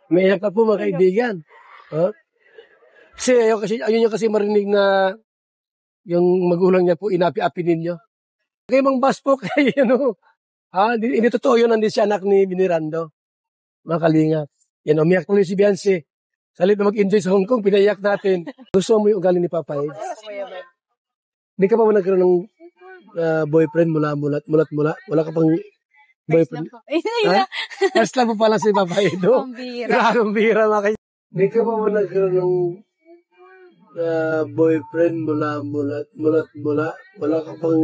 Umiiyak na po mga kaibigan. Huh? Ayun yung kasi marinig na yung magulang niya po inapi-api ninyo. Kay Mang Bas po, kay hindi totoo yun, hindi siya anak ni Binirando. Mga kalingap. Yan, umiyak tuloy si Biancy. Salit na mag-enjoy sa Hong Kong, pinaiyak natin. Gusto mo yung ugali ni Papa Ed? Hindi ka pa ba nagkaroon ng boyfriend mula? Wala ka pang boyfriend? First love mo pala si Papa Ed. Ang bira mga kaibigan. Hindi ka pa ba nagkaroon ng boyfriend mula? Wala ka pang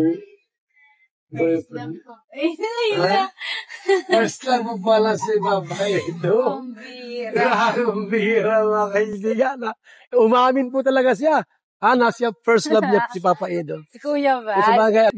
boyfriend? First love mo pala si Papa Edo. Ang bira mga kaibigan. Umamin po talaga siya. Siya first love niya si Papa Edo. Si Kuya Val. Sa bagay,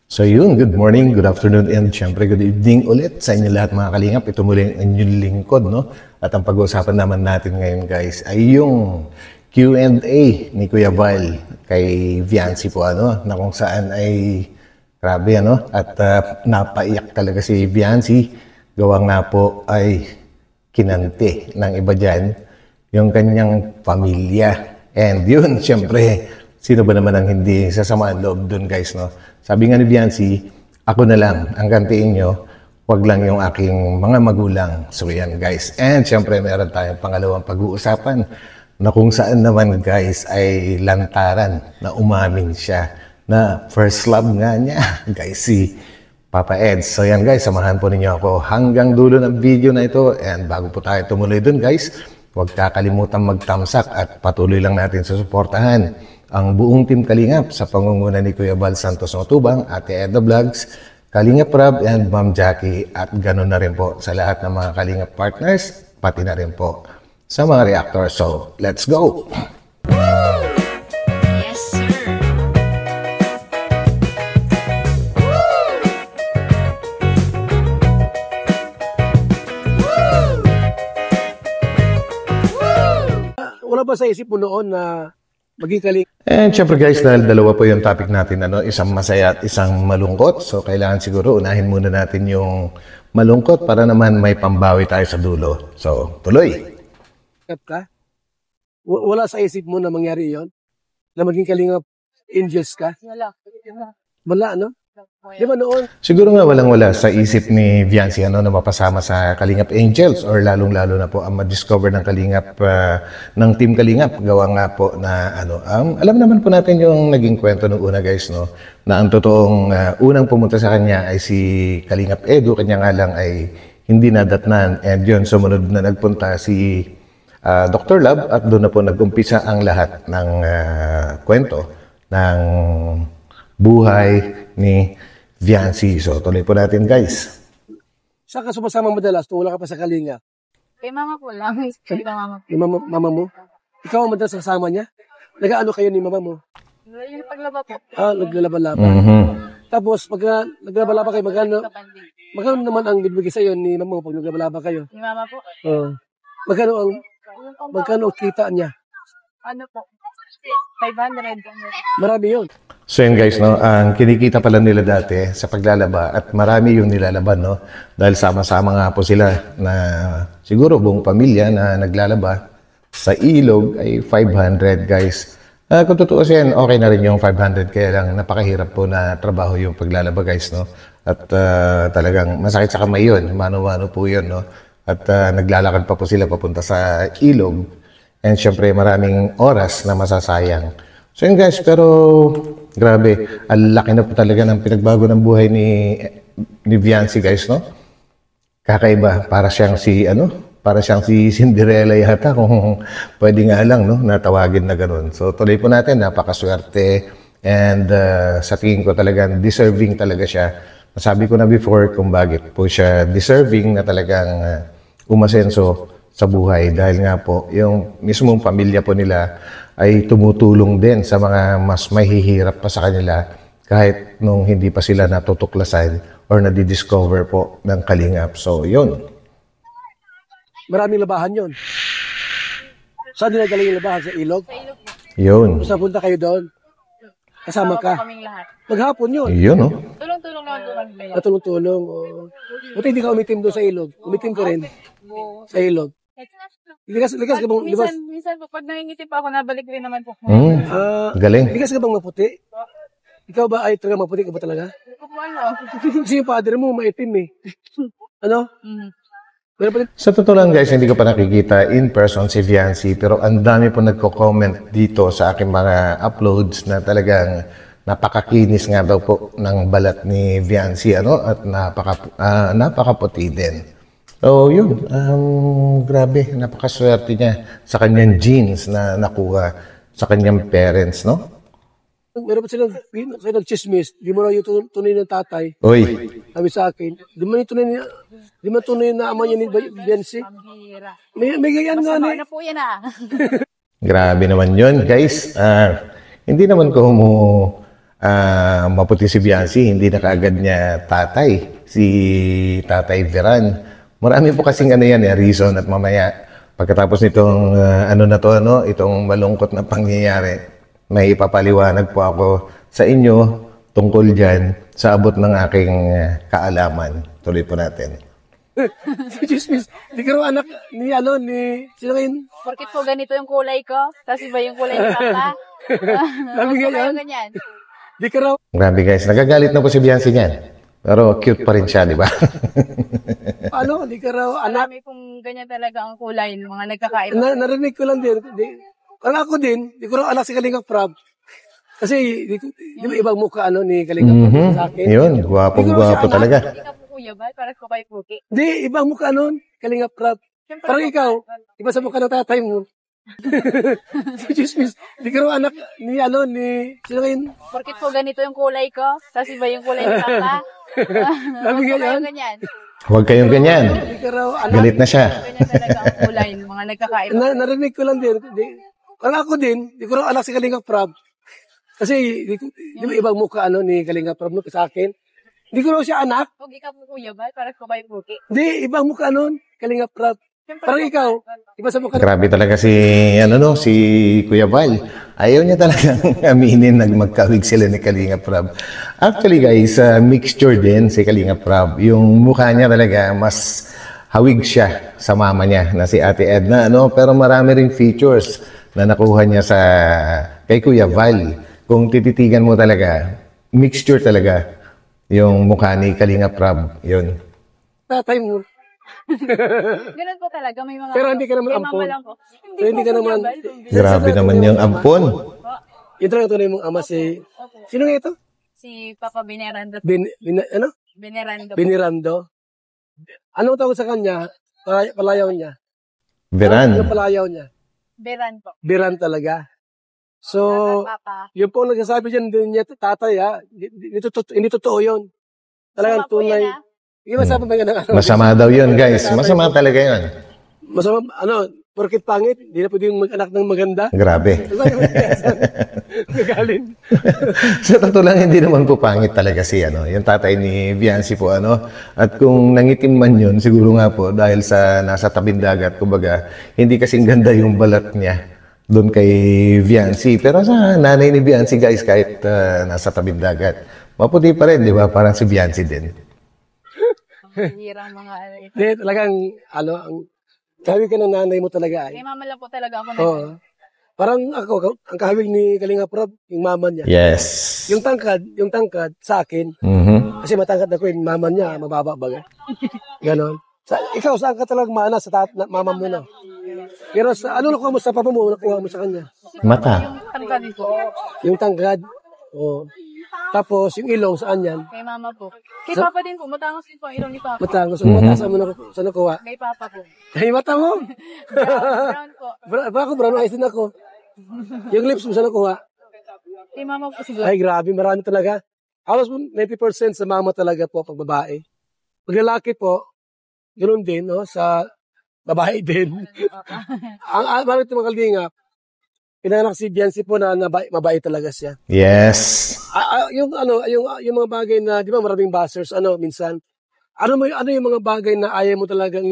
So yun, good morning, good afternoon, and syempre good evening ulit sa inyo lahat mga kalingap. Ito muli ang inyong lingkod, no? At ang pag-uusapan naman natin ngayon guys ay yung Q&A ni Kuya Val kay Viancy po, na kung saan ay grabe, at napaiyak talaga si Viancy. Gawa nga po ay kinante ng iba dyan yung kanyang pamilya. And yun, syempre, sino ba naman ang hindi sasamaan loob dun guys, no? Sabi nga ni Viancy, ako na lang ang kantiin nyo, wag lang yung aking mga magulang. So yan guys. And syempre meron tayong pangalawang pag-uusapan na kung saan naman guys ay lantaran na umamin siya na first love nga niya guys si Papa Ed. So yan guys, samahan po ninyo ako hanggang dulo ng video na ito. And bago po tayo tumuloy dun guys, huwag kakalimutan mag-thumbs up at patuloy lang natin sa suportahan ang buong Team Kalingap sa pangunguna ni Kuya Val Santos Matubang, Ate Edna Vlogs, Kalingap Rob, and Ma'am Jackie, at ganoon na rin po sa lahat ng mga Kalingap partners, pati na rin po sa mga reactors. So, let's go! Yes, sir. wala ba sa isip mo noon na maging kaling? And syempre guys, dahil dalawa po yung topic natin, isang masaya at isang malungkot. So kailangan siguro unahin muna natin yung malungkot para naman may pambawi tayo sa dulo. So tuloy. Ka? Wala sa isip mo na mangyari yon? Na maging Kalingap Angels ka? Wala, no? Di ba noon? Siguro nga walang-wala sa isip ni Viancy na mapasama sa Kalingap Angels or lalong-lalo na po ang ma-discover ng Kalingap ng Team Kalingap. Gawa nga po na alam naman po natin yung naging kwento nung una guys, no? Na ang totoong unang pumunta sa kanya ay si Kalingap Edu, kanya nga lang ay hindi nadatnan, and yun sumunod na nagpunta si Dr. Love at doon na po nag-umpisa ang lahat ng kwento ng buhay ni Viancy. So, tuloy po natin, guys. Saan ka sumasama madalas kung wala ka pa sa Kalingap? Kay mama po lang. Kay mama po. Yung mama mo? Ikaw ang madalas kasama niya? Nag-ano kayo ni mama mo? Yung paglaba po. Naglalaba-laba. Tapos, pag naglalaba kayo, magkano naman ang bibigay sa'yo ni mama mo pag naglalaba kayo? Ni mama po. Magkano kita niya? Ano po? 500. Marami yun. So yun guys, ang kinikita pala nila dati sa paglalaba at marami yung nilalaban, dahil sama-sama nga po sila na siguro buong pamilya na naglalaba sa ilog ay 500 guys. Kung totoo siya, okay na rin yung 500, kaya lang napakahirap po na trabaho yung paglalaba guys, at talagang masakit sa kamay yun, mano-mano po yun, at naglalakad pa po sila papunta sa ilog, and syempre maraming oras na masasayang. So yun guys, pero grabe, ang laki na po talaga ng pinagbago ng buhay ni Viancy guys, Kakaiba, para siyang si Cinderella yata, kung pwede nga lang, natawagin na ganun. So tuloy po natin, napakaswerte, and sa tingin ko talagang deserving talaga siya. Nasabi ko na before kung bakit po siya deserving na talagang umasenso sa buhay, dahil nga po yung mismong pamilya po nila ay tumutulong din sa mga mas mahihirap pa sa kanila kahit nung hindi pa sila natutuklasan or nadidiscover po ng Kalingap. So, yun. Maraming labahan yun. Saan dinadala yung labahan? Sa ilog? Yun. Basta punta kayo doon. Kasama po ka. kaming lahat. Maghapon yun. Yun, no? Tulong-tulong naman po kami. Natulong-tulong. Oh. Buti hindi ka umitim doon sa ilog. Umitim ka rin sa ilog. Ligas ka bang, libas? Minsan po, pag nangingiti pa ako, nabalik rin naman po. Galing. Ligas ka bang maputi? Ikaw ba ay talaga maputi ka ba talaga? Hindi ko po ano. Kasi yung father mo maitim eh. Ano? Meron pa rin. Sa totoo lang guys, hindi ko pa nakikita in person si Viancy, pero ang dami po nagko-comment dito sa aking mga uploads na talagang napakakinis nga daw po ng balat ni Viancy, ano, at napakaputi din. So yun, grabe, napakaswerte niya sa kanyang genes na nakuha sa kanyang parents, no? Meron pa silang chismis. Di mo raw yung tunay ng tatay. Oy, Sabi sa akin, di man tunay na ama niya ni Bensi. Pambira. May ganyan nga Sama ni. na po yan ah. grabe naman yun guys. Hindi naman ko maputi si Viancy, hindi na kaagad niya tatay, si Tatay Veran. Marami po kasing reason at mamaya pagkatapos nitong itong malungkot na pangyayari, may ipapaliwanag po ako sa inyo tungkol dyan sa abot ng aking kaalaman. Tuloy po natin. Chismis. Di ka raw anak ni sino ngayon? Porkit po ganito yung kulay ko, tapos iba yung kulay ng papa. Sabi nga yan. Ganyan. Di ka raw. Grabe guys, nagagalit na po si Viancy niyan. Pero cute pa rin siya, di ba? Di ka raw anak. Marami pong ganyan talaga ang kulay ng mga nagkakaiba. Narinig ko lang din. Parang ako din, di ko raw anak si Kalingap Prab. Kasi, di ba ibang mukha ni Kalingap Prab sa akin? Yun, gwapong-gwapo talaga. Hindi ka po kuya ba? Para ko kay Puki. Di, ibang mukha nun, Kalingap Prab. Parang ikaw, iba sa mukha ng tatay mo. Si Chismis, di ka raw anak ni sino ngayon? Porkit po ganito yung kulay ko, tapos iba yung kulay ng papa. Sabi nga yan. Ganyan. Huwag kayong ganyan. Di ka raw anak. Galit na siya. Ganyan talaga ang kulay ng mga nagkakaiba. Narinig ko lang din. Parang ako din, di ko raw anak si Kalingap Prab. Kasi, di ba ibang mukha ni Kalingap Prab sa akin? Di ko raw siya anak. Huwag ikaw po kuya ba? Para ko kay Puki. Di, ibang mukha nun, Kalingap Prab. Parang ikaw, iba sa mukha. Grabe talaga si Kuya Val. Ayaw niya talagang aminin na magkawig sila ni Kalingap Prab. Actually guys, mixture din si Kalingap Prab. Yung mukha niya talaga mas hawig siya sa mama niya na si Ate Edna, pero marami ring features na nakuha niya kay Kuya Val. Kung tititigan mo talaga, mixture talaga yung mukha ni Kalingap Prab. Yun. Tatay mo. Ganun po talaga. May mga... Pero hindi ka naman may ampon. mama lang po. Pero hindi ka po, naman. Kuya Val. Grabe naman yung ampon. Ito lang tunay mong ama si... Sino nga ito? Si Papa Benerando. Benerando. Po. Benerando. Anong tawag sa kanya? Palayaw niya. Veran. Anong palayaw niya? Beran po. Beran talaga. So, Papa. yung po nagsasabi dyan din niya, tatay hindi totoo yun. Talagang Sama po tunay. yan, Hindi masabi ba yan ng Masama daw yun guys. Masama talaga yun. Masama, porkit pangit, hindi na pwedeng mag-anak ng maganda. Grabe. Gagalin. Sa totoo lang, hindi naman po pangit talaga yung tatay ni Viancy po, At kung nangitim man yun, siguro nga po, dahil sa nasa tabing dagat, kumbaga, hindi kasing ganda yung balat niya doon kay Viancy. Pero sa nanay ni Viancy, guys, kahit nasa tabing dagat, maputi pa rin, di ba? Parang si Viancy din. Hirang mga... Hindi, talagang, kahawig ka ng nanay mo talaga Kay mama lang po talaga ako. Oo. Parang ako, ang kahawig ni Kalingap Prab, yung mama niya. Yes. Yung tangkad sa akin, kasi matangkad ako yung mama niya, mababa baga. Ganon. Ikaw, saan ka talagang maana sa mama mo na? Pero nakuha mo sa papa mo, nakuha mo sa kanya? Mata. Yung tangkad ko. Yung tangkad, tapos yung ilong, saan yan? Kay mama po. Kay Papa din po. Matangos din po ang ilong ni Papa. Matangos. Matasan mo na sa nakuha. Kay Papa po. Ay, mata mo! Brown po. Baka brown eyes din ako. Yung lips mo sa nakuha. Kay mama po siguro. Ay, grabe, marami talaga. Halos 90% sa mama talaga po pag babae. Pag lalaki po, ganoon din, sa babae din. Ang marami itong mga kalingap, pinanganak si Viancy po na mabait talaga siya. Yes. Yung mga bagay na, di ba maraming bashers, minsan, ano yung mga bagay na ayaw mo talagang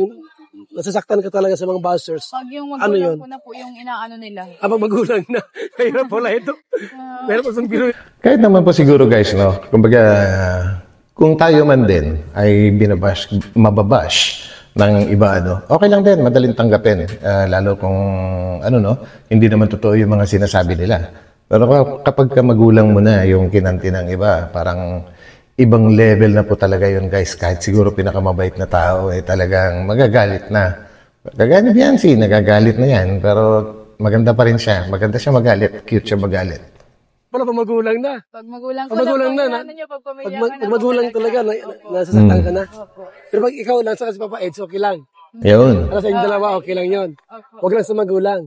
nasasaktan ka talaga sa mga bashers. Pag yung Ano yun? magulang ko na po yung inaano nila. Habang magulang na. Mahirap pala ito. Mahirap pa biro. Kahit naman po siguro guys, no? Kumbaga, kung tayo man din ay mababash ng iba, ano, okay lang din, madaling tanggapin. Lalo kung, ano, no, hindi naman totoo yung mga sinasabi nila. Pero kapag ka magulang mo na yung kinanti ng iba, parang ibang level na po talaga yun guys. Kahit siguro pinakamabait na tao, talagang magagalit na. Kagaya ni Biancy, nagagalit na yan. Pero maganda pa rin siya. Maganda siya magalit. Cute siya magalit. Wala pa magulang na. Pag magulang ko Pag magulang na, na, ano nyo, pag Pag, pamilya mag, ka na, pag magulang talaga, nasasaktan ka na. Pero pag ikaw lang sa kasi Papa Eds, okay lang. Yun. Para sa inyong dalawa, okay lang yun. Huwag lang sa magulang.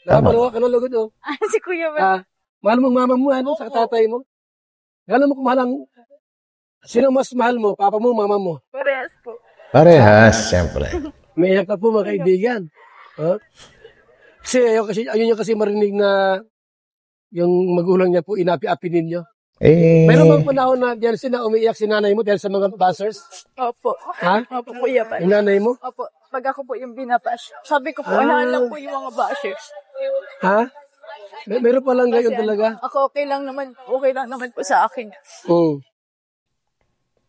Nakapalawa ka ng lugod, oh. Si Kuya ba? Mahal mo ang mama mo, ano, sa tatay mo. Gano'n mo kung mahal ang... Sino mas mahal mo? Papa mo, mama mo? Parehas po. Parehas, siyempre. May iyak na po mga kaibigan. Kasi ayun yung kasi marinig na yung magulang niya po inapi-api ninyo. Mayroon bang panahon na diyan na umiiyak si nanay mo dahil sa mga bashers? Opo. Ha? Opo, Kuya ba? Yung nanay mo? Opo. Pag ako po yung binabash, sabi ko po, alam lang po yung mga bashers. Ha? Meron pa lang gayon talaga? Ako okay lang naman po sa akin.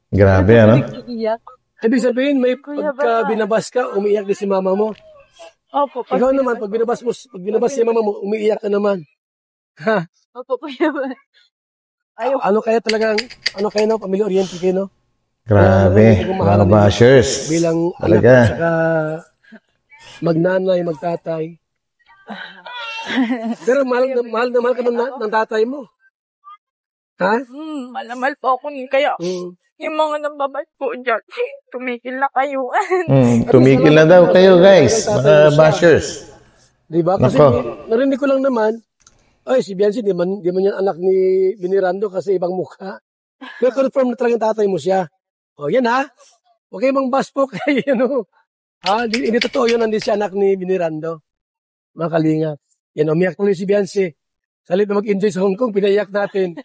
Grabe, ano? Iiyak. Ibig sabihin, may pagka binabas ka, umiiyak din si mama mo. Opo. Ikaw naman, pag binabas si mama mo, umiiyak ka naman. Ha? Opo, Kuya ba? Ano kaya talagang, ano kayo no, pamilya-oriented kayo no? Grabe, mga bashers. Bilang talaga. anak, saka magnanay, magtatay. Pero mahal ka ng tatay mo. Ha? Mahal na mahal po ako niya. Kaya, yung mga nambabay po dyan, tumigil na kayo. Tumigil na daw kayo, guys. Mga bashers. Diba? Kasi narinig ko lang naman, ay, si Biancy, di man yan anak ni Binirando kasi ibang mukha. Pero confirm na talagang tatay mo siya. O, yan ha. Huwag kayo mang bash po kay, ano. Ha? Hindi totoo yun, hindi siya anak ni Binirando. Mga kalingap. Yan, umiyak tuloy si Biancy. Salit na mag-enjoy sa Hong Kong, pinaiyak natin.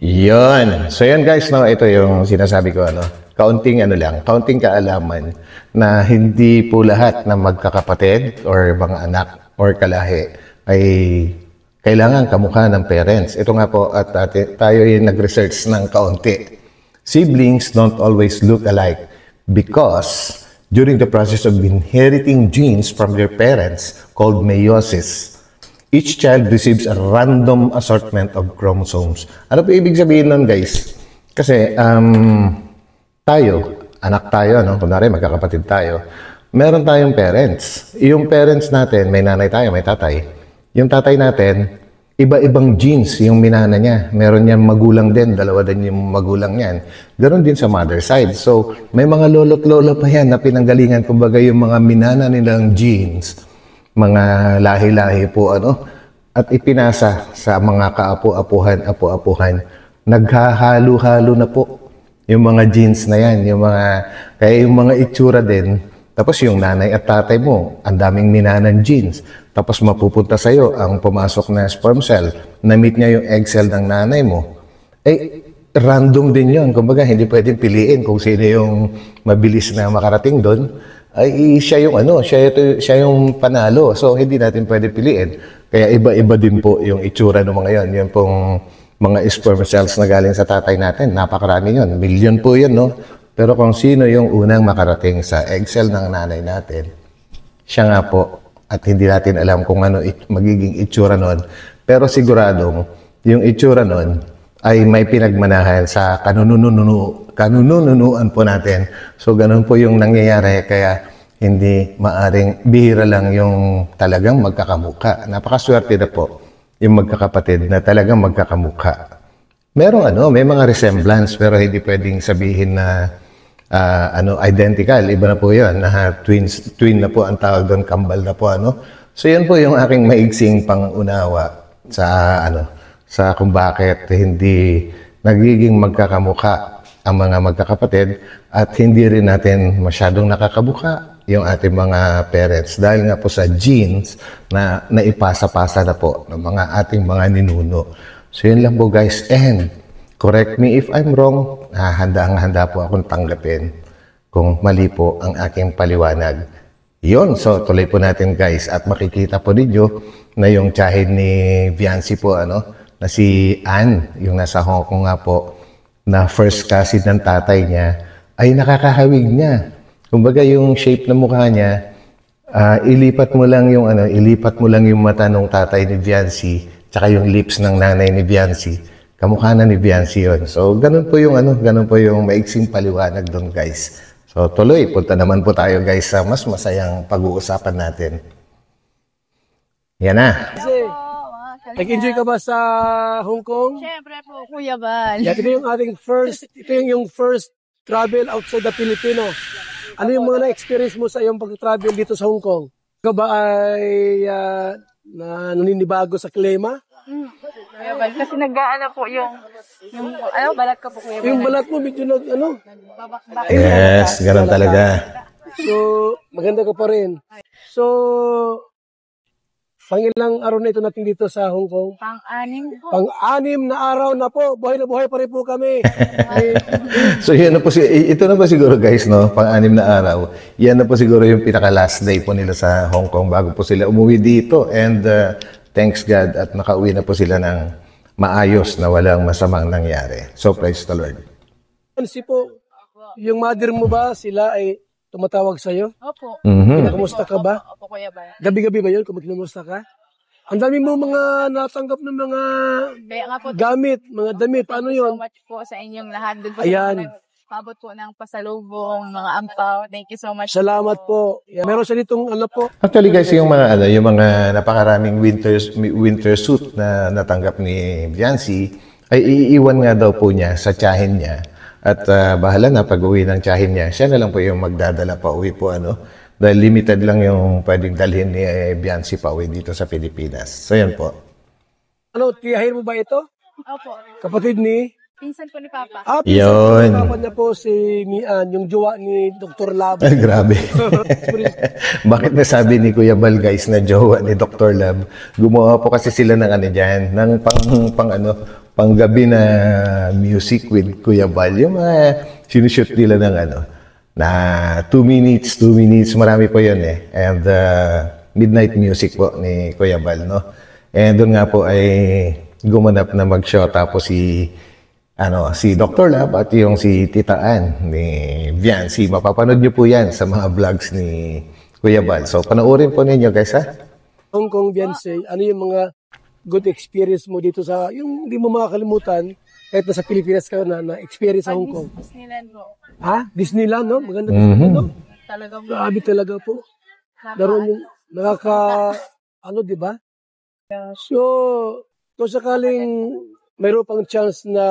Yun. So yan guys, no, ito yung sinasabi ko, ano, kaunting kaalaman na hindi po lahat ng magkakapatid or mga anak or kalahi ay kailangan kamukha ng parents. Ito nga po, at tayo yung nag-research ng kaunti. Siblings don't always look alike because during the process of inheriting genes from their parents called meiosis, each child receives a random assortment of chromosomes. Ano po ibig sabihin nun, guys? Kasi tayo, anak tayo, no? Kunwari magkakapatid tayo, meron tayong parents. Yung parents natin, may nanay tayo, may tatay. Yung tatay natin, iba-ibang genes yung minana niya. Meron niyang magulang din, dalawa din yung magulang niyan. Ganon din sa mother side. So, may mga lolo't lola pa yan na pinanggalingan, kumbaga yung mga minana nilang genes, mga lahi-lahi po, ano, at ipinasa sa mga kaapu-apuhan, apu-apuhan. Naghahalo-halo na po yung mga genes na yan, kaya yung mga itsura din. Tapos yung nanay at tatay mo, ang daming minanang genes. Tapos mapupunta sa'yo ang pumasok na sperm cell, na-meet niya yung egg cell ng nanay mo. Random din yun. Kumbaga, hindi pwedeng piliin kung sino yung mabilis na makarating doon. Ay siya yung panalo. So, hindi natin pwede piliin. Kaya iba-iba din po yung itsura ng mga yon. Yan pong mga sperm cells na galing sa tatay natin. Napakarami yun. Milyon po yun, no? Pero kung sino yung unang makarating sa egg cell ng nanay natin, siya nga po. At hindi natin alam kung ano magiging itsura nun. Pero siguradong yung itsura nun ay may pinagmanahan sa kanununuan po natin. So, ganun po yung nangyayari. Kaya hindi maaring bihira lang yung talagang magkakamukha. Napakaswerte na po yung magkakapatid na talagang magkakamukha. May mga resemblance pero hindi pwedeng sabihin na identical. Iba na po yun. Twin na po ang tawag doon, kambal na po, ano. So, yun po yung aking maigsing pangunawa sa kung bakit hindi nagiging magkakamukha ang mga magkakapatid at hindi rin natin masyadong nakakabuka yung ating mga parents dahil nga po sa genes na naipasa-pasa na po ng mga ating mga ninuno. So, yun lang po guys. And correct me if I'm wrong, handa po akong tanggapin kung mali po ang aking paliwanag. Yun, so tuloy po natin guys at makikita po ninyo na yung tiyahin ni Viancy po na si Ann, yung nasa Hong Kong nga po, na first cousin ng tatay niya, ay nakakahawig niya. Kumbaga yung shape ng mukha niya, ilipat mo lang yung mata ng tatay ni Viancy, tsaka yung lips ng nanay ni Viancy. Kamukha na ni Viancy yun. So ganun po yung maiksing paliwanag doon guys. So tuloy, punta naman po tayo guys sa mas masayang pag-uusapan natin. Yan na. Kasi, nag-enjoy ka ba sa Hong Kong? Siyempre po, Kuya Bal. Ito yung ating first travel outside the Filipino. Ano yung mga na-experience mo sa iyong pag-travel dito sa Hong Kong? Ikaw ba ay naninibago sa klima? Kuya Bal, kasi nag-aano po yung balat ko po, Kuya Bal. Yung balat mo medyo Babak-bak. Yes, ganun talaga. So, maganda ka pa rin. So, pangilang araw na ito natin dito sa Hong Kong? Pang-anim po. Pang-anim na araw na po. Buhay na buhay pa rin po kami. So ito na po siguro guys, no? Pang-anim na araw. Yan na po siguro yung pinaka-last day po nila sa Hong Kong bago po sila umuwi dito. And thanks God at nakauwi na po sila ng maayos na walang masamang nangyari. So praise the Lord. Si po, yung mother mo ba, sila ay tumatawag sa'yo? Opo. Kumusta ka ba? Opo, Kuya Bal. Gabi-gabi ba yun kung kumusta ka? Ang dami mo mga natanggap ng mga Kaya nga po, gamit, mga damit. Paano so yun? much po sa inyong lahat. Doon po Ayan. Pabot po ng pasalubong, mga ampaw. Thank you so much. Salamat po. Yan. Meron siya ditong po. Actually guys, yung mga napakaraming winter suit na natanggap ni Viancy ay iiwan nga daw po niya sa tiyahin niya. At bahala na pag-uwi ng tiyahin niya, siya na lang po yung magdadala pa uwi po dahil limited lang yung pwedeng dalhin ni Viancy pa uwi dito sa Pilipinas. So yan po. Tiyahin mo ba ito? Opo. Kapatid ni? Pinsan po ni Papa. Yun. Kapatid niya po si Mian, yung jowa ni Dr. Lab. Ay, grabe. Bakit nasabi ni Kuya Bal guys na jowa ni Dr. Lab? Gumawa po kasi sila ng ng panggabi na music with Kuya Bal. Yung mga sinushoot nila ng na 2 minutes, marami po yun And midnight music po ni Kuya Bal, no? And doon nga po ay gumanap na mag-show tapos si Dr. Lab at yung si Tita Ann ni Viancy. Mapapanood nyo po yan sa mga vlogs ni Kuya Bal. So, panoorin po ninyo guys, ha? Hong Kong, Viancy, ano yung mga good experience mo dito sa, yung hindi mo makakalimutan, kahit nasa Pilipinas ka na-experience sa Hong Kong? Disneyland po. Ha? Disneyland, no? Maganda Disneyland, no? Talagang Grabe talaga po. Daroon yung di ba? So, kung sakaling mayroon pang chance na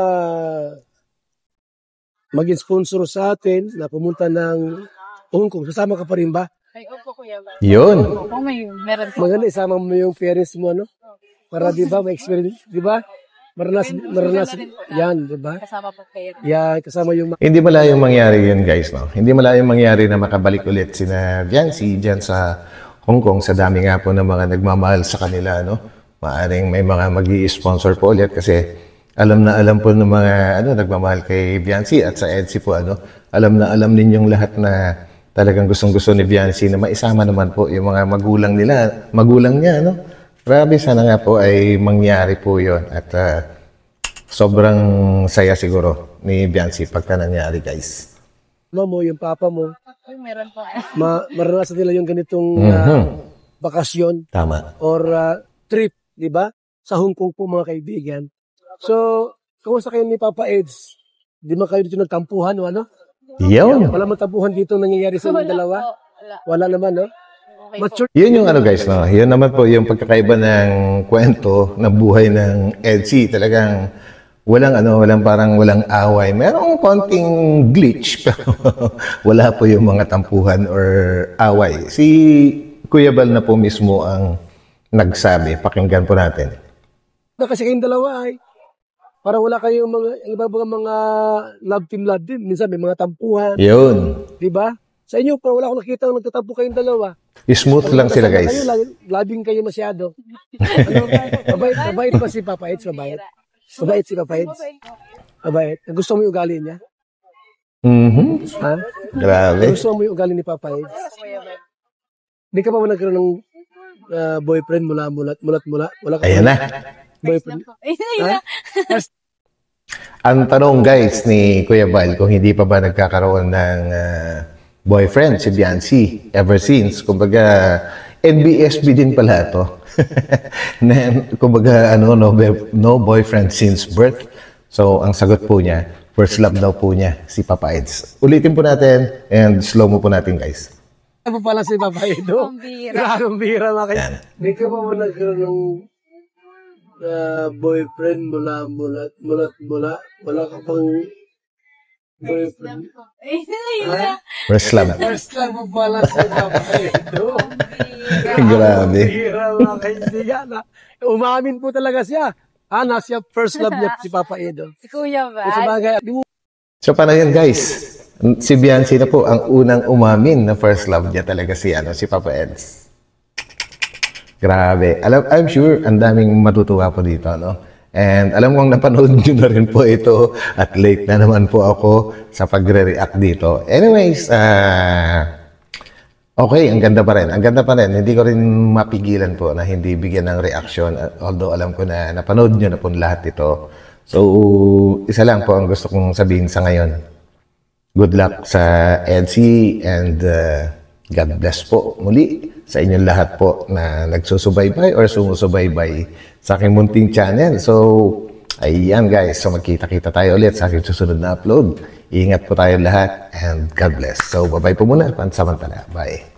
maging sponsor sa atin na pumunta ng Hong Kong, sasama ka pa rin ba? Ay, opo, Kuya Bal. Yun. Opo, meron po. Maganda, isama mo yung parents mo, para di ba, may experience, di ba? Maranasan, yan, di ba? Kasama po kayo. Yan, kasama yung Hindi malayong mangyari yun guys, no? Hindi malayong mangyari na makabalik ulit sina Viancy dyan sa Hong Kong sa dami nga po ng mga nagmamahal sa kanila, no? Maaring may mga mag-i-sponsor po ulit kasi alam na alam po ng mga nagmamahal kay Viancy at sa EDSI po alam na alam ninyong lahat na talagang gustong-gusto ni Viancy na maisama naman po yung mga magulang niya, no? Grabe, sana nga po ay mangyari po yon at sobrang saya siguro ni Viancy pagka nangyari guys. mo, yung papa mo, Ay, meron po. maranasan nila yung ganitong bakasyon Tama. or trip, di ba? Sa Hong Kong po mga kaibigan. So, kumusta kayo ni Papa Eds? Di ba kayo dito nagtampuhan o ano? Yun. Wala mang tampuhan dito nangyayari sa inyong dalawa? Wala naman, no? Okay po. Mature. Yun yung guys, no? Yun naman po yung pagkakaiba ng kwento ng buhay ng EDSI. Talagang walang away. Merong konting glitch, pero wala po yung mga tampuhan or away. Si Kuya Bal na po mismo ang nagsabi. Pakinggan po natin. Kasi kayong dalawa ay parang wala kayong mga love team din. Minsan may mga tampuhan. Yun. Di ba? Sa inyo, parang wala akong nakita nagtatampo kayong dalawa. Smooth lang sila guys. Labing kayo masyado. Mabait ba si Papa Eds? Mabait si Papa Eds? Mabait. Gusto mo yung ugali niya? Ha? Grabe. Gusto mo yung ugali ni Papa Eds? Hindi ka pa ba nagkaroon ng boyfriend mula? Wala ka Ayan pa na. boyfriend? Ayun Ha? na. Ang tanong guys ni Kuya Val, kung hindi pa ba nagkakaroon ng boyfriend si Biancy ever since. Kumbaga, NBSB din pala ito. Kumbaga, no boyfriend since birth. So, ang sagot po niya, first love daw po niya, si Papa Eds. Ulitin po natin and slow mo po natin guys. Ano pala si Papa Edo? Ang bira. Grabe, ang bira mga Yan. Hindi ka pa ba nagkaroon ng boyfriend mula? Wala ka pang boyfriend? Ayun na. First love. First time mo pala si Papa Edo. Grabe. Bira mga kaibigan. Umamin po talaga siya. Siya first love niya si Papa Edo. Si Kuya Kung sa Val. bagay, di mo So, paano yun guys? Si Biancy na po ang unang umamin na first love niya talaga si Papa Eds. Grabe. I'm sure ang daming matutuwa po dito, no? And alam kong napanood nyo na rin po ito at late na naman po ako sa pagre-react dito. Anyways, okay, ang ganda pa rin. Ang ganda pa rin. Hindi ko rin mapigilan po na hindi bigyan ng reaction. Although alam ko na napanood nyo na po lahat ito. So, isa lang po ang gusto kong sabihin sa ngayon. Good luck sa EDSI and God bless po muli sa inyong lahat po na nagsusubaybay or sumusubaybay sa aking munting channel. So, ayan guys. So, magkita-kita tayo ulit sa aking susunod na upload. Ingat po tayo lahat and God bless. So, bye-bye po muna. Pansamantala. Bye.